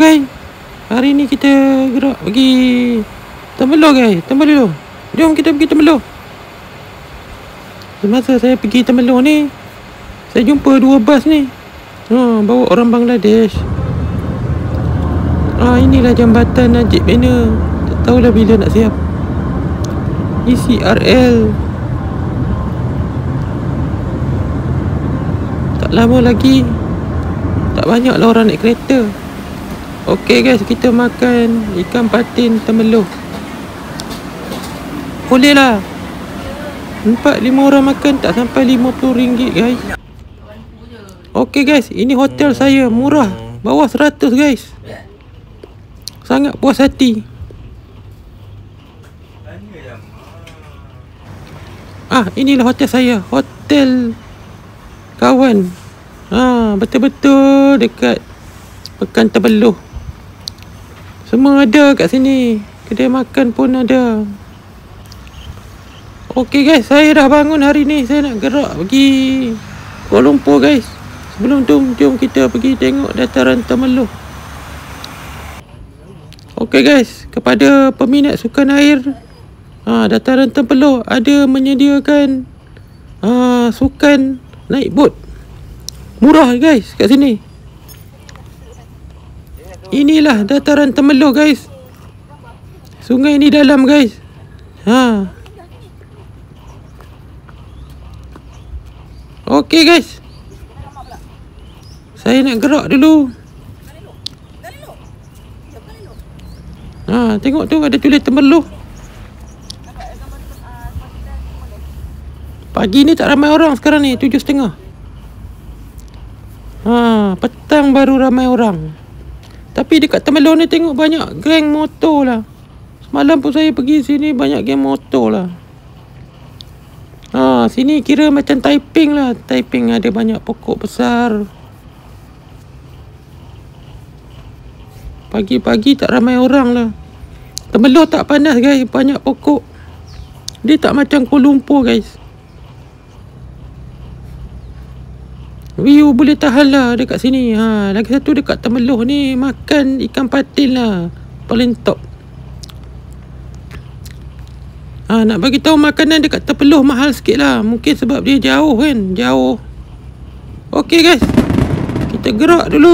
guys. Hari ni kita gerak pergi Temerloh guys. Temerloh. Jom kita pergi Temerloh. Semasa saya pergi Temerloh ni, saya jumpa 2 bas ni. Bawa orang Bangladesh. Inilah jambatan Najib Banner. Tak tahulah bila nak siap. ECRL. Tak lama lagi. Tak banyaklah orang naik kereta. Okey guys, kita makan ikan patin Temerloh. Boleh lah. 4-5 orang makan tak sampai RM50 guys. Okey guys, ini hotel saya. Murah. Bawah 100 guys. Sangat puas hati. Inilah hotel saya. Hotel kawan. Betul-betul dekat Pekan Temerloh. Semua ada kat sini. Kedai makan pun ada. Okey guys, saya dah bangun hari ni. Saya nak gerak pergi Kuala Lumpur guys. Sebelum tu, jom kita pergi tengok dataran Temerloh. Okey guys, kepada peminat sukan air, dataran Temerloh ada menyediakan sukan naik bot. Murah guys kat sini. Inilah dataran Temerloh guys. Sungai ni dalam guys. Okey guys. Saya nak gerak dulu. Tengok tu ada tulis Temerloh. Pagi ni tak ramai orang sekarang ni, 7.30. Petang baru ramai orang. Tapi dekat Temerloh ni tengok banyak geng motor lah. Semalam pun saya pergi sini banyak geng motor lah. Sini kira macam Taiping lah. Taiping ada banyak pokok besar. Pagi-pagi tak ramai orang lah. Temerloh tak panas guys, banyak pokok. Dia tak macam Kuala Lumpur guys. View boleh tahan lah dekat sini. Lagi satu dekat Temerloh ni makan ikan patin lah. Paling top. Nak bagi tahu makanan dekat Temerloh mahal sikit lah. Mungkin sebab dia jauh kan. Jauh. Okey guys, kita gerak dulu.